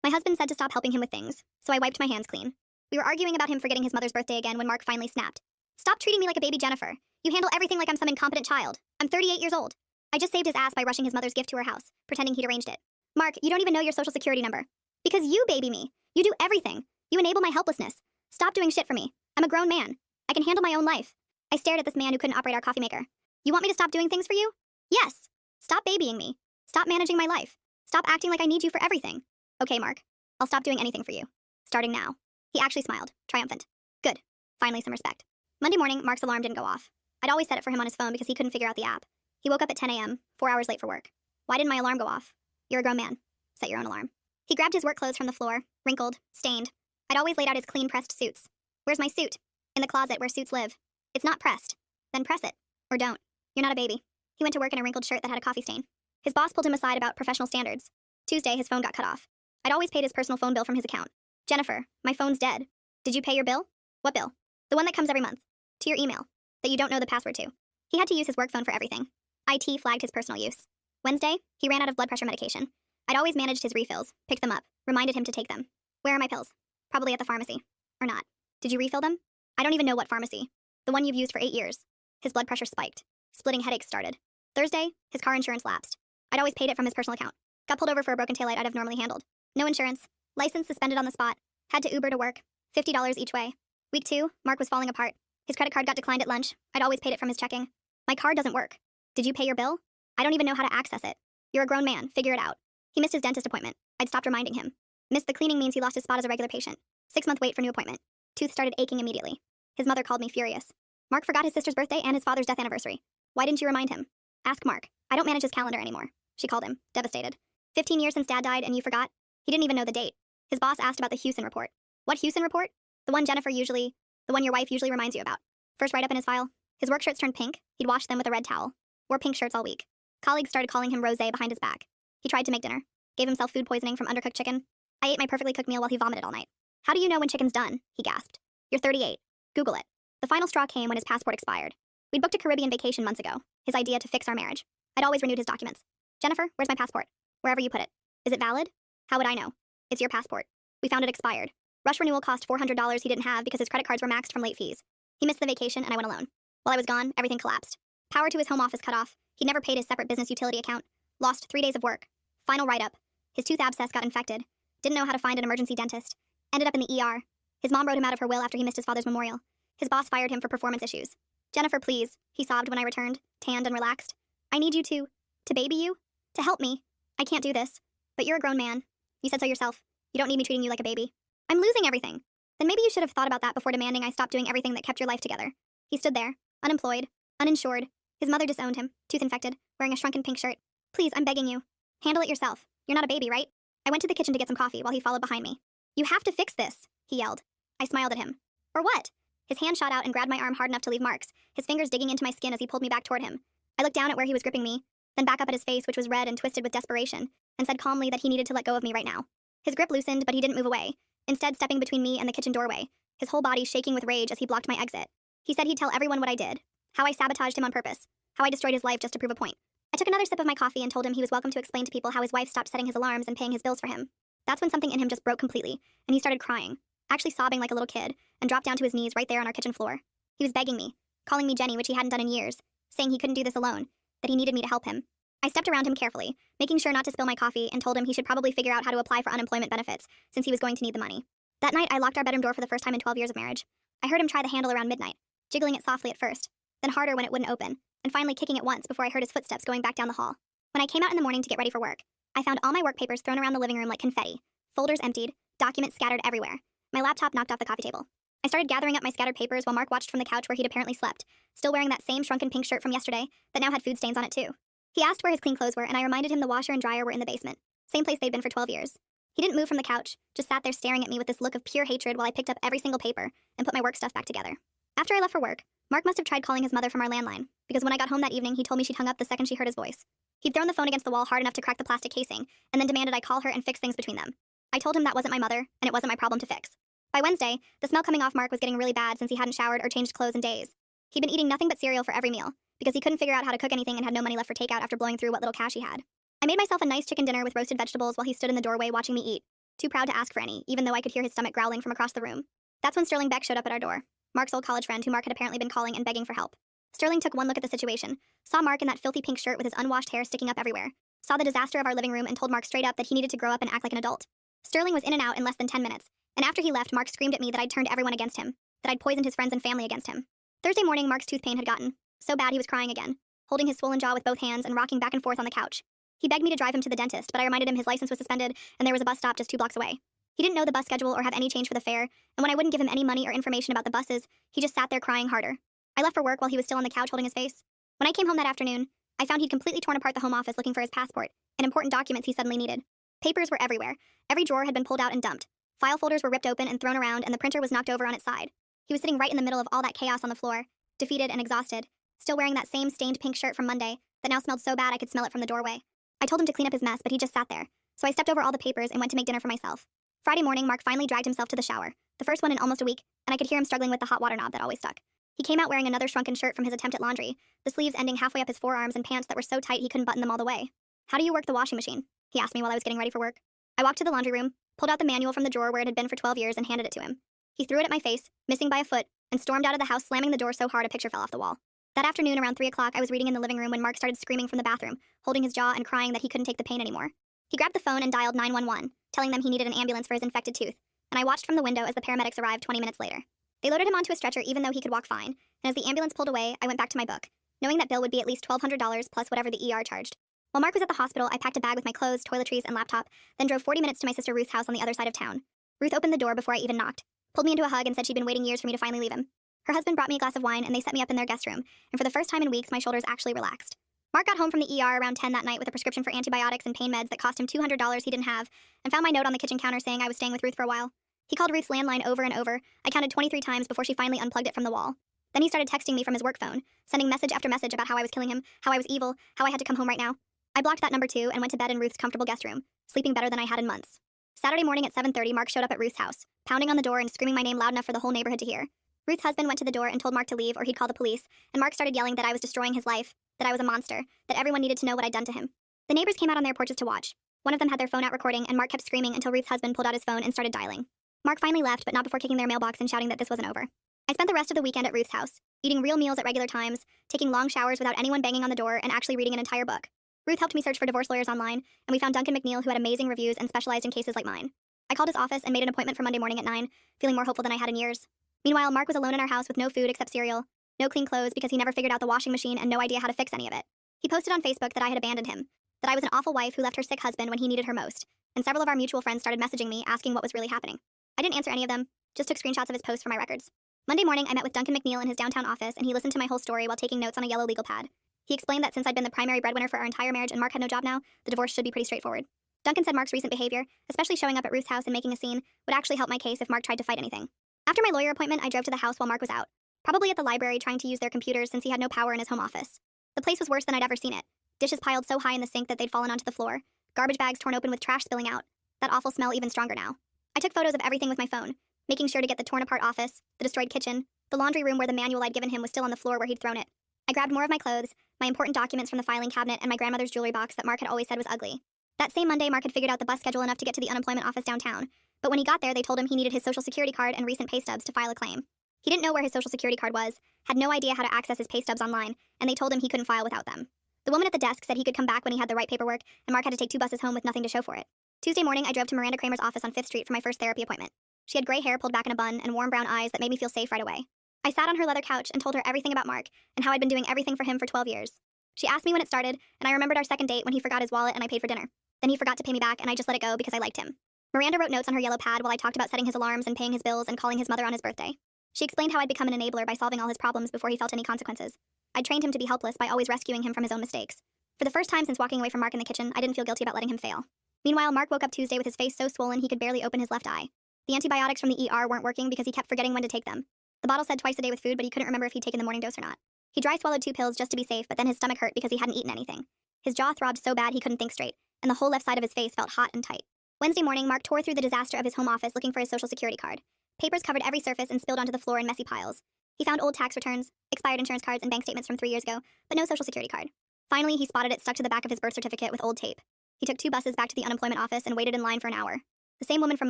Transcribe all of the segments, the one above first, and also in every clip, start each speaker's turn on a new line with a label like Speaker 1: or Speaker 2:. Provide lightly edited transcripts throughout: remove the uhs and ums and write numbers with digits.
Speaker 1: My husband said to stop helping him with things, so I wiped my hands clean. We were arguing about him forgetting his mother's birthday again when Mark finally snapped. Stop treating me like a baby, Jennifer. You handle everything like I'm some incompetent child. I'm 38 years old. I just saved his ass by rushing his mother's gift to her house, pretending he'd arranged it. Mark, you don't even know your social security number. Because you baby me. You do everything. You enable my helplessness. Stop doing shit for me. I'm a grown man. I can handle my own life. I stared at this man who couldn't operate our coffee maker. You want me to stop doing things for you? Yes. Stop babying me. Stop managing my life. Stop acting like I need you for everything. Okay, Mark. I'll stop doing anything for you. Starting now. He actually smiled, triumphant. Good. Finally some respect. Monday morning, Mark's alarm didn't go off. I'd always set it for him on his phone because he couldn't figure out the app. He woke up at 10 a.m., 4 hours late for work. Why didn't my alarm go off? You're a grown man. Set your own alarm. He grabbed his work clothes from the floor, wrinkled, stained. I'd always laid out his clean pressed suits. Where's my suit? In the closet where suits live. It's not pressed. Then press it. Or don't. You're not a baby. He went to work in a wrinkled shirt that had a coffee stain. His boss pulled him aside about professional standards. Tuesday, his phone got cut off. I'd always paid his personal phone bill from his account. Jennifer, my phone's dead. Did you pay your bill? What bill? The one that comes every month. To your email. That you don't know the password to. He had to use his work phone for everything. IT flagged his personal use. Wednesday, he ran out of blood pressure medication. I'd always managed his refills, picked them up, reminded him to take them. Where are my pills? Probably at the pharmacy. Or not. Did you refill them? I don't even know what pharmacy. The one you've used for 8 years. His blood pressure spiked. Splitting headaches started. Thursday, his car insurance lapsed. I'd always paid it from his personal account. Got pulled over for a broken taillight I'd have normally handled. No insurance. License suspended on the spot. Had to Uber to work. $50 each way. Week 2, Mark was falling apart. His credit card got declined at lunch. I'd always paid it from his checking. My card doesn't work. Did you pay your bill? I don't even know how to access it. You're a grown man. Figure it out. He missed his dentist appointment. I'd stopped reminding him. Missed the cleaning means he lost his spot as a regular patient. 6-month wait for new appointment. Tooth started aching immediately. His mother called me furious. Mark forgot his sister's birthday and his father's death anniversary. Why didn't you remind him? Ask Mark. I don't manage his calendar anymore. She called him, devastated. 15 years since Dad died and you forgot? He didn't even know the date. His boss asked about the Houston report. What Houston report? The one your wife usually reminds you about. First write-up in his file. His work shirts turned pink. He'd washed them with a red towel. Wore pink shirts all week. Colleagues started calling him Rosé behind his back. He tried to make dinner. Gave himself food poisoning from undercooked chicken. I ate my perfectly cooked meal while he vomited all night. How do you know when chicken's done? He gasped. You're 38. Google it. The final straw came when his passport expired. We'd booked a Caribbean vacation months ago. His idea to fix our marriage. I'd always renewed his documents. Jennifer, where's my passport? Wherever you put it. Is it valid? How would I know? It's your passport. We found it expired. Rush renewal cost $400 he didn't have because his credit cards were maxed from late fees. He missed the vacation and I went alone. While I was gone, everything collapsed. Power to his home office cut off. He'd never paid his separate business utility account. Lost 3 days of work. Final write-up. His tooth abscess got infected. Didn't know how to find an emergency dentist. Ended up in the ER. His mom wrote him out of her will after he missed his father's memorial. His boss fired him for performance issues. Jennifer, please, he sobbed when I returned, tanned and relaxed. I need you to baby you? To help me. I can't do this. But you're a grown man. You said so yourself. You don't need me treating you like a baby. I'm losing everything. Then maybe you should have thought about that before demanding I stop doing everything that kept your life together. He stood there, unemployed, uninsured. His mother disowned him, tooth infected, wearing a shrunken pink shirt. Please, I'm begging you. Handle it yourself. You're not a baby, right? I went to the kitchen to get some coffee while he followed behind me. You have to fix this, he yelled. I smiled at him. Or what? His hand shot out and grabbed my arm hard enough to leave marks, his fingers digging into my skin as he pulled me back toward him. I looked down at where he was gripping me, then back up at his face, which was red and twisted with desperation, and said calmly that he needed to let go of me right now. His grip loosened, but he didn't move away, instead stepping between me and the kitchen doorway, his whole body shaking with rage as he blocked my exit. He said he'd tell everyone what I did, how I sabotaged him on purpose, how I destroyed his life just to prove a point. I took another sip of my coffee and told him he was welcome to explain to people how his wife stopped setting his alarms and paying his bills for him. That's when something in him just broke completely, and he started crying, actually sobbing like a little kid, and dropped down to his knees right there on our kitchen floor. He was begging me, calling me Jenny, which he hadn't done in years, saying he couldn't do this alone, that he needed me to help him. I stepped around him carefully, making sure not to spill my coffee, and told him he should probably figure out how to apply for unemployment benefits, since he was going to need the money. That night, I locked our bedroom door for the first time in 12 years of marriage. I heard him try the handle around midnight, jiggling it softly at first, then harder when it wouldn't open, and finally kicking it once before I heard his footsteps going back down the hall. When I came out in the morning to get ready for work, I found all my work papers thrown around the living room like confetti, folders emptied, documents scattered everywhere. My laptop knocked off the coffee table. I started gathering up my scattered papers while Mark watched from the couch where he'd apparently slept, still wearing that same shrunken pink shirt from yesterday that now had food stains on it too. He asked where his clean clothes were, and I reminded him the washer and dryer were in the basement, same place they'd been for 12 years. He didn't move from the couch, just sat there staring at me with this look of pure hatred while I picked up every single paper and put my work stuff back together. After I left for work, Mark must have tried calling his mother from our landline, because when I got home that evening, he told me she'd hung up the second she heard his voice. He'd thrown the phone against the wall hard enough to crack the plastic casing, and then demanded I call her and fix things between them. I told him that wasn't my mother, and it wasn't my problem to fix. By Wednesday, the smell coming off Mark was getting really bad since he hadn't showered or changed clothes in days. He'd been eating nothing but cereal for every meal, because he couldn't figure out how to cook anything and had no money left for takeout after blowing through what little cash he had. I made myself a nice chicken dinner with roasted vegetables while he stood in the doorway watching me eat. too proud to ask for any, even though I could hear his stomach growling from across the room. That's when Sterling Beck showed up at our door, Mark's old college friend who Mark had apparently been calling and begging for help. Sterling took one look at the situation, saw Mark in that filthy pink shirt with his unwashed hair sticking up everywhere, saw the disaster of our living room and told Mark straight up that he needed to grow up and act like an adult. Sterling was in and out in less than 10 minutes, and after he left, Mark screamed at me that I'd turned everyone against him, that I'd poisoned his friends and family against him. Thursday morning, Mark's tooth pain had gotten so bad he was crying again, holding his swollen jaw with both hands and rocking back and forth on the couch. He begged me to drive him to the dentist, but I reminded him his license was suspended and there was a bus stop just 2 blocks away. He didn't know the bus schedule or have any change for the fare, and when I wouldn't give him any money or information about the buses, he just sat there crying harder. I left for work while he was still on the couch holding his face. When I came home that afternoon, I found he'd completely torn apart the home office looking for his passport and important documents he suddenly needed. Papers were everywhere. Every drawer had been pulled out and dumped. File folders were ripped open and thrown around, and the printer was knocked over on its side. He was sitting right in the middle of all that chaos on the floor, defeated and exhausted, still wearing that same stained pink shirt from Monday that now smelled so bad I could smell it from the doorway. I told him to clean up his mess, but he just sat there, so I stepped over all the papers and went to make dinner for myself. Friday morning, Mark finally dragged himself to the shower, the first one in almost a week, and I could hear him struggling with the hot water knob that always stuck. He came out wearing another shrunken shirt from his attempt at laundry, the sleeves ending halfway up his forearms and pants that were so tight he couldn't button them all the way. "How do you work the washing machine?" he asked me while I was getting ready for work. I walked to the laundry room, pulled out the manual from the drawer where it had been for 12 years and handed it to him. He threw it at my face, missing by a foot, and stormed out of the house slamming the door so hard a picture fell off the wall. That afternoon around 3 o'clock I was reading in the living room when Mark started screaming from the bathroom, holding his jaw and crying that he couldn't take the pain anymore. He grabbed the phone and dialed 911, telling them he needed an ambulance for his infected tooth, and I watched from the window as the paramedics arrived 20 minutes later. They loaded him onto a stretcher even though he could walk fine, and as the ambulance pulled away, I went back to my book, knowing that bill would be at least $1,200 plus whatever the ER charged. While Mark was at the hospital, I packed a bag with my clothes, toiletries, and laptop, then drove 40 minutes to my sister Ruth's house on the other side of town. Ruth opened the door before I even knocked, pulled me into a hug and said she'd been waiting years for me to finally leave him. Her husband brought me a glass of wine and they set me up in their guest room, and for the first time in weeks my shoulders actually relaxed. Mark got home from the ER around 10 that night with a prescription for antibiotics and pain meds that cost him $200 he didn't have, and found my note on the kitchen counter saying I was staying with Ruth for a while. He called Ruth's landline over and over. I counted 23 times before she finally unplugged it from the wall. Then he started texting me from his work phone, sending message after message about how I was killing him, how I was evil, how I had to come home right now. I blocked that number too and went to bed in Ruth's comfortable guest room, sleeping better than I had in months. Saturday morning at 7:30, Mark showed up at Ruth's house, pounding on the door and screaming my name loud enough for the whole neighborhood to hear. Ruth's husband went to the door and told Mark to leave or he'd call the police, and Mark started yelling that I was destroying his life, that I was a monster, that everyone needed to know what I'd done to him. The neighbors came out on their porches to watch. One of them had their phone out recording, and Mark kept screaming until Ruth's husband pulled out his phone and started dialing. Mark finally left, but not before kicking their mailbox and shouting that this wasn't over. I spent the rest of the weekend at Ruth's house, eating real meals at regular times, taking long showers without anyone banging on the door, and actually reading an entire book. Ruth helped me search for divorce lawyers online, and we found Duncan McNeil, who had amazing reviews and specialized in cases like mine. I called his office and made an appointment for Monday morning at 9, feeling more hopeful than I had in years. Meanwhile, Mark was alone in our house with no food except cereal, no clean clothes because he never figured out the washing machine and no idea how to fix any of it. He posted on Facebook that I had abandoned him, that I was an awful wife who left her sick husband when he needed her most, and several of our mutual friends started messaging me asking what was really happening. I didn't answer any of them, just took screenshots of his posts for my records. Monday morning, I met with Duncan McNeil in his downtown office, and he listened to my whole story while taking notes on a yellow legal pad. He explained that since I'd been the primary breadwinner for our entire marriage and Mark had no job now, the divorce should be pretty straightforward. Duncan said Mark's recent behavior, especially showing up at Ruth's house and making a scene, would actually help my case if Mark tried to fight anything. After my lawyer appointment, I drove to the house while Mark was out, probably at the library trying to use their computers since he had no power in his home office. The place was worse than I'd ever seen it. Dishes piled so high in the sink that they'd fallen onto the floor, garbage bags torn open with trash spilling out, that awful smell even stronger now. I took photos of everything with my phone, making sure to get the torn apart office, the destroyed kitchen, the laundry room where the manual I'd given him was still on the floor where he'd thrown it. I grabbed more of my clothes, my important documents from the filing cabinet, and my grandmother's jewelry box that Mark had always said was ugly. That same Monday, Mark had figured out the bus schedule enough to get to the unemployment office downtown, but when he got there, they told him he needed his social security card and recent pay stubs to file a claim. He didn't know where his social security card was, had no idea how to access his pay stubs online, and they told him he couldn't file without them. The woman at the desk said he could come back when he had the right paperwork, and Mark had to take 2 buses home with nothing to show for it. Tuesday morning, I drove to Miranda Kramer's office on 5th Street for my first therapy appointment. She had gray hair pulled back in a bun and warm brown eyes that made me feel safe right away. I sat on her leather couch and told her everything about Mark and how I'd been doing everything for him for 12 years. She asked me when it started, and I remembered our second date when he forgot his wallet and I paid for dinner. Then he forgot to pay me back, and I just let it go because I liked him. Miranda wrote notes on her yellow pad while I talked about setting his alarms and paying his bills and calling his mother on his birthday. She explained how I'd become an enabler by solving all his problems before he felt any consequences. I'd trained him to be helpless by always rescuing him from his own mistakes. For the first time since walking away from Mark in the kitchen, I didn't feel guilty about letting him fail. Meanwhile, Mark woke up Tuesday with his face so swollen he could barely open his left eye. The antibiotics from the ER weren't working because he kept forgetting when to take them. The bottle said twice a day with food, but he couldn't remember if he'd taken the morning dose or not. He dry swallowed 2 pills just to be safe, but then his stomach hurt because he hadn't eaten anything. His jaw throbbed so bad he couldn't think straight, and the whole left side of his face felt hot and tight. Wednesday morning, Mark tore through the disaster of his home office looking for his social security card. Papers covered every surface and spilled onto the floor in messy piles. He found old tax returns, expired insurance cards, and bank statements from 3 years ago, but no social security card. Finally, he spotted it stuck to the back of his birth certificate with old tape. He took 2 buses back to the unemployment office and waited in line for an hour. The same woman from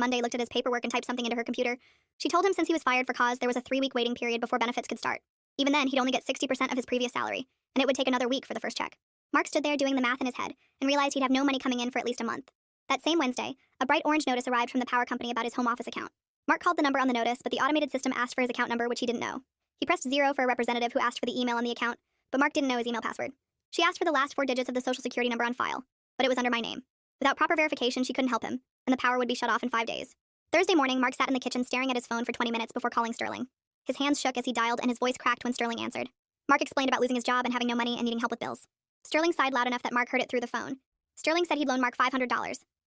Speaker 1: Monday looked at his paperwork and typed something into her computer. She told him since he was fired for cause, there was a 3-week waiting period before benefits could start. Even then, he'd only get 60% of his previous salary, and it would take another week for the first check. Mark stood there doing the math in his head and realized he'd have no money coming in for at least a month. That same Wednesday, a bright orange notice arrived from the power company about his home office account. Mark called the number on the notice, but the automated system asked for his account number, which he didn't know. He pressed 0 for a representative who asked for the email on the account, but Mark didn't know his email password. She asked for the last 4 digits of the social security number on file, but it was under my name. Without proper verification, she couldn't help him, and the power would be shut off in 5 days. Thursday morning, Mark sat in the kitchen staring at his phone for 20 minutes before calling Sterling. His hands shook as he dialed, and his voice cracked when Sterling answered. Mark explained about losing his job and having no money and needing help with bills. Sterling sighed loud enough that Mark heard it through the phone. Sterling said he'd loan Mark $500,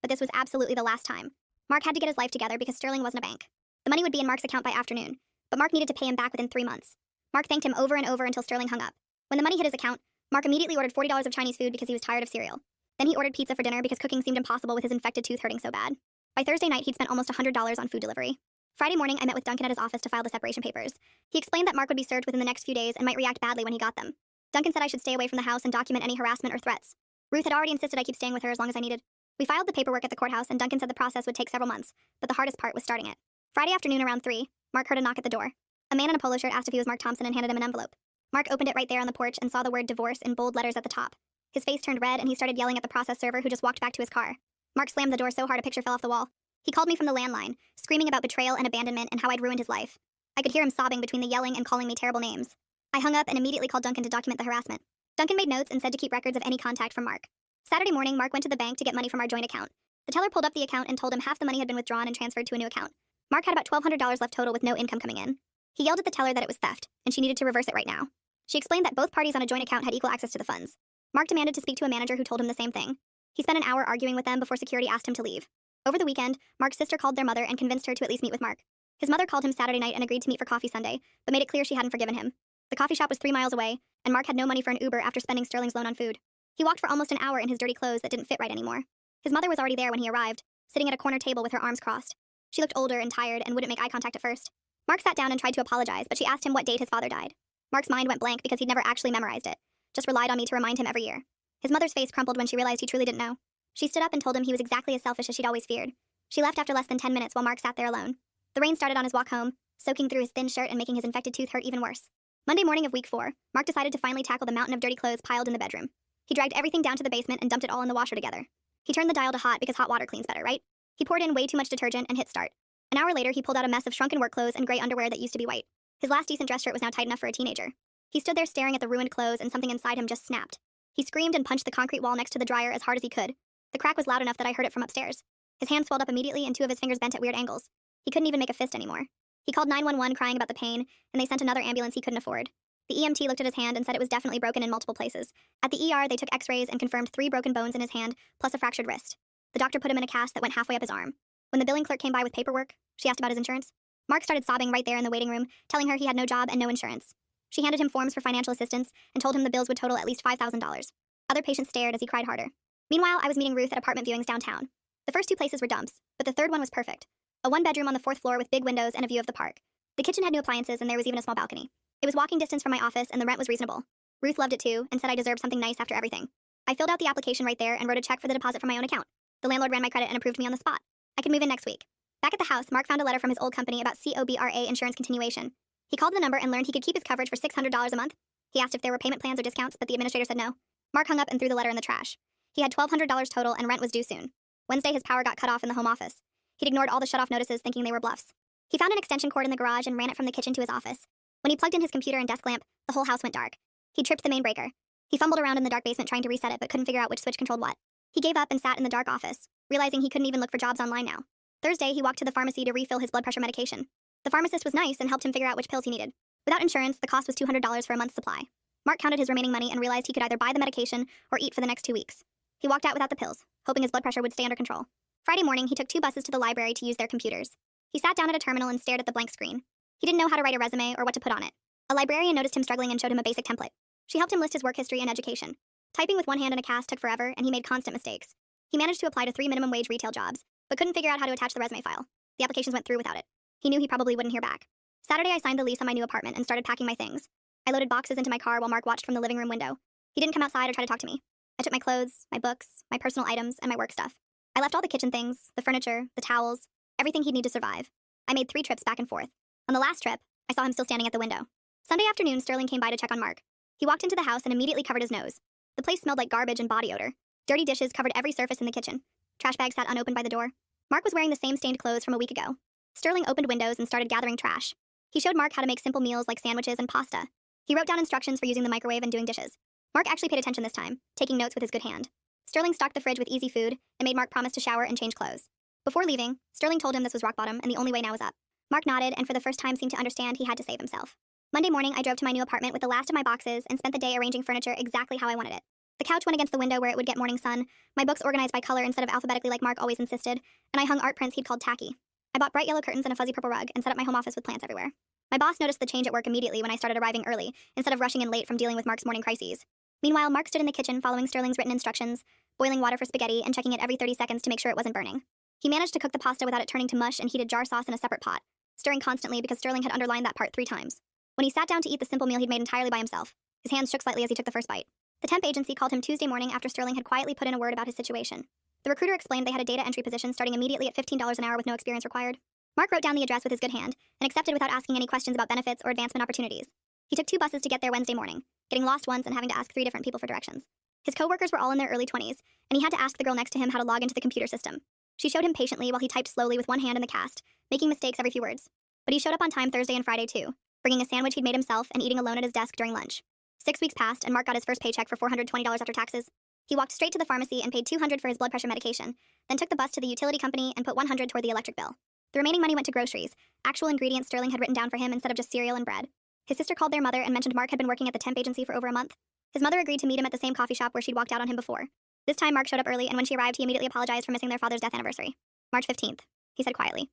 Speaker 1: but this was absolutely the last time. Mark had to get his life together because Sterling wasn't a bank. The money would be in Mark's account by afternoon, but Mark needed to pay him back within 3 months. Mark thanked him over and over until Sterling hung up. When the money hit his account, Mark immediately ordered $40 of Chinese food because he was tired of cereal. Then he ordered pizza for dinner because cooking seemed impossible with his infected tooth hurting so bad. By Thursday night, he'd spent almost $100 on food delivery. Friday morning, I met with Duncan at his office to file the separation papers. He explained that Mark would be served within the next few days and might react badly when he got them. Duncan said I should stay away from the house and document any harassment or threats. Ruth had already insisted I keep staying with her as long as I needed. We filed the paperwork at the courthouse, and Duncan said the process would take several months, but the hardest part was starting it. Friday afternoon around 3, Mark heard a knock at the door. A man in a polo shirt asked if he was Mark Thompson and handed him an envelope. Mark opened it right there on the porch and saw the word divorce in bold letters at the top. His face turned red and he started yelling at the process server, who just walked back to his car. Mark slammed the door so hard a picture fell off the wall. He called me from the landline, screaming about betrayal and abandonment and how I'd ruined his life. I could hear him sobbing between the yelling and calling me terrible names. I hung up and immediately called Duncan to document the harassment. Duncan made notes and said to keep records of any contact from Mark. Saturday morning, Mark went to the bank to get money from our joint account. The teller pulled up the account and told him half the money had been withdrawn and transferred to a new account. Mark had about $1,200 left total with no income coming in. He yelled at the teller that it was theft, and she needed to reverse it right now. She explained that both parties on a joint account had equal access to the funds. Mark demanded to speak to a manager who told him the same thing. He spent an hour arguing with them before security asked him to leave. Over the weekend, Mark's sister called their mother and convinced her to at least meet with Mark. His mother called him Saturday night and agreed to meet for coffee Sunday, but made it clear she hadn't forgiven him. The coffee shop was 3 miles away, and Mark had no money for an Uber after spending Sterling's loan on food. He walked for almost an hour in his dirty clothes that didn't fit right anymore. His mother was already there when he arrived, sitting at a corner table with her arms crossed. She looked older and tired and wouldn't make eye contact at first. Mark sat down and tried to apologize, but she asked him what date his father died. Mark's mind went blank because he'd never actually memorized it, just relied on me to remind him every year. His mother's face crumpled when she realized he truly didn't know. She stood up and told him he was exactly as selfish as she'd always feared. She left after less than 10 minutes while Mark sat there alone. The rain started on his walk home, soaking through his thin shirt and making his infected tooth hurt even worse. Monday morning of week 4, Mark decided to finally tackle the mountain of dirty clothes piled in the bedroom. He dragged everything down to the basement and dumped it all in the washer together. He turned the dial to hot because hot water cleans better, right? He poured in way too much detergent and hit start. An hour later, he pulled out a mess of shrunken work clothes and gray underwear that used to be white. His last decent dress shirt was now tight enough for a teenager. He stood there staring at the ruined clothes, and something inside him just snapped. He screamed and punched the concrete wall next to the dryer as hard as he could. The crack was loud enough that I heard it from upstairs. His hand swelled up immediately and 2 of his fingers bent at weird angles. He couldn't even make a fist anymore. He called 911 crying about the pain, and they sent another ambulance he couldn't afford. The EMT looked at his hand and said it was definitely broken in multiple places. At the ER, they took x-rays and confirmed 3 broken bones in his hand, plus a fractured wrist. The doctor put him in a cast that went halfway up his arm. When the billing clerk came by with paperwork, she asked about his insurance. Mark started sobbing right there in the waiting room, telling her he had no job and no insurance. She handed him forms for financial assistance and told him the bills would total at least $5,000. Other patients stared as he cried harder. Meanwhile, I was meeting Ruth at apartment viewings downtown. The first 2 places were dumps, but the third one was perfect. A 1-bedroom on the 4th floor with big windows and a view of the park. The kitchen had new appliances and there was even a small balcony. It was walking distance from my office and the rent was reasonable. Ruth loved it too and said I deserved something nice after everything. I filled out the application right there and wrote a check for the deposit from my own account. The landlord ran my credit and approved me on the spot. I could move in next week. Back at the house, Mark found a letter from his old company about COBRA insurance continuation. He called the number and learned he could keep his coverage for $600 a month. He asked if there were payment plans or discounts, but the administrator said no. Mark hung up and threw the letter in the trash. He had $1,200 total and rent was due soon. Wednesday, his power got cut off in the home office. He'd ignored all the shut-off notices thinking they were bluffs. He found an extension cord in the garage and ran it from the kitchen to his office. When he plugged in his computer and desk lamp, the whole house went dark. He tripped the main breaker. He fumbled around in the dark basement trying to reset it but couldn't figure out which switch controlled what. He gave up and sat in the dark office, realizing he couldn't even look for jobs online now. Thursday, he walked to the pharmacy to refill his blood pressure medication. The pharmacist was nice and helped him figure out which pills he needed. Without insurance, the cost was $200 for a month's supply. Mark counted his remaining money and realized he could either buy the medication or eat for the next 2 weeks. He walked out without the pills, hoping his blood pressure would stay under control. Friday morning, he took 2 buses to the library to use their computers. He sat down at a terminal and stared at the blank screen. He didn't know how to write a resume or what to put on it. A librarian noticed him struggling and showed him a basic template. She helped him list his work history and education. Typing with one hand in a cast took forever, and he made constant mistakes. He managed to apply to 3 minimum wage retail jobs, but couldn't figure out how to attach the resume file. The applications went through without it. He knew he probably wouldn't hear back. Saturday, I signed the lease on my new apartment and started packing my things. I loaded boxes into my car while Mark watched from the living room window. He didn't come outside or try to talk to me. I took my clothes, my books, my personal items, and my work stuff. I left all the kitchen things, the furniture, the towels, everything he'd need to survive. I made 3 trips back and forth. On the last trip, I saw him still standing at the window. Sunday afternoon, Sterling came by to check on Mark. He walked into the house and immediately covered his nose. The place smelled like garbage and body odor. Dirty dishes covered every surface in the kitchen. Trash bags sat unopened by the door. Mark was wearing the same stained clothes from a week ago. Sterling opened windows and started gathering trash. He showed Mark how to make simple meals like sandwiches and pasta. He wrote down instructions for using the microwave and doing dishes. Mark actually paid attention this time, taking notes with his good hand. Sterling stocked the fridge with easy food and made Mark promise to shower and change clothes. Before leaving, Sterling told him this was rock bottom and the only way now was up. Mark nodded and for the first time seemed to understand he had to save himself. Monday morning, I drove to my new apartment with the last of my boxes and spent the day arranging furniture exactly how I wanted it. The couch went against the window where it would get morning sun, my books organized by color instead of alphabetically like Mark always insisted, and I hung art prints he'd called tacky. I bought bright yellow curtains and a fuzzy purple rug and set up my home office with plants everywhere. My boss noticed the change at work immediately when I started arriving early, instead of rushing in late from dealing with Mark's morning crises. Meanwhile, Mark stood in the kitchen following Sterling's written instructions, boiling water for spaghetti and checking it every 30 seconds to make sure it wasn't burning. He managed to cook the pasta without it turning to mush and heated jar sauce in a separate pot, stirring constantly because Sterling had underlined that part 3 times. When he sat down to eat the simple meal he'd made entirely by himself, his hands shook slightly as he took the first bite. The temp agency called him Tuesday morning after Sterling had quietly put in a word about his situation. The recruiter explained they had a data entry position starting immediately at $15 an hour with no experience required. Mark wrote down the address with his good hand and accepted without asking any questions about benefits or advancement opportunities. He took 2 buses to get there Wednesday morning, getting lost once and having to ask 3 different people for directions. His coworkers were all in their early 20s, and he had to ask the girl next to him how to log into the computer system. She showed him patiently while he typed slowly with one hand in the cast, making mistakes every few words. But he showed up on time Thursday and Friday too, bringing a sandwich he'd made himself and eating alone at his desk during lunch. 6 weeks passed, and Mark got his first paycheck for $420 after taxes. He walked straight to the pharmacy and paid $200 for his blood pressure medication, then took the bus to the utility company and put $100 toward the electric bill. The remaining money went to groceries, actual ingredients Sterling had written down for him instead of just cereal and bread. His sister called their mother and mentioned Mark had been working at the temp agency for over a month. His mother agreed to meet him at the same coffee shop where she'd walked out on him before. This time Mark showed up early, and when she arrived, he immediately apologized for missing their father's death anniversary. March 15th, he said quietly.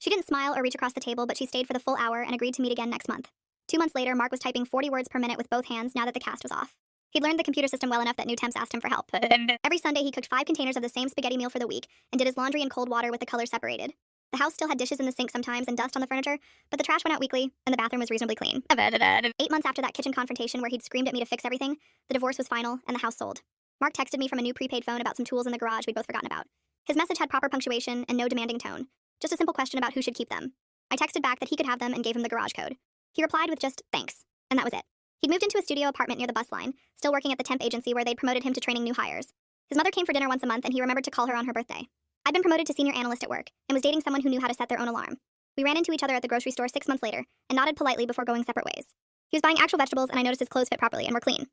Speaker 1: She didn't smile or reach across the table, but she stayed for the full hour and agreed to meet again next month. 2 months later, Mark was typing 40 words per minute with both hands now that the cast was off. He'd learned the computer system well enough that new temps asked him for help. Every Sunday, he cooked 5 containers of the same spaghetti meal for the week and did his laundry in cold water with the colors separated. The house still had dishes in the sink sometimes and dust on the furniture, but the trash went out weekly, and the bathroom was reasonably clean. 8 months after that kitchen confrontation where he'd screamed at me to fix everything, the divorce was final, and the house sold. Mark texted me from a new prepaid phone about some tools in the garage we'd both forgotten about. His message had proper punctuation and no demanding tone. Just a simple question about who should keep them. I texted back that he could have them and gave him the garage code. He replied with just, thanks, and that was it. He'd moved into a studio apartment near the bus line, still working at the temp agency where they'd promoted him to training new hires. His mother came for dinner once a month, and he remembered to call her on her birthday. I'd been promoted to senior analyst at work, and was dating someone who knew how to set their own alarm. We ran into each other at the grocery store 6 months later, and nodded politely before going separate ways. He was buying actual vegetables, and I noticed his clothes fit properly and were clean.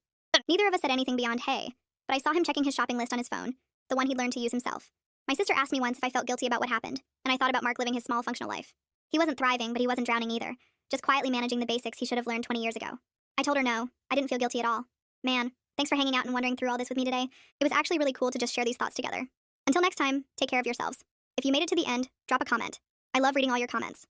Speaker 1: Neither of us said anything beyond hey, but I saw him checking his shopping list on his phone, the one he'd learned to use himself. My sister asked me once if I felt guilty about what happened, and I thought about Mark living his small, functional life. He wasn't thriving, but he wasn't drowning either, just quietly managing the basics he should have learned 20 years ago. I told her no, I didn't feel guilty at all. Man, thanks for hanging out and wondering through all this with me today. It was actually really cool to just share these thoughts together. Until next time, take care of yourselves. If you made it to the end, drop a comment. I love reading all your comments.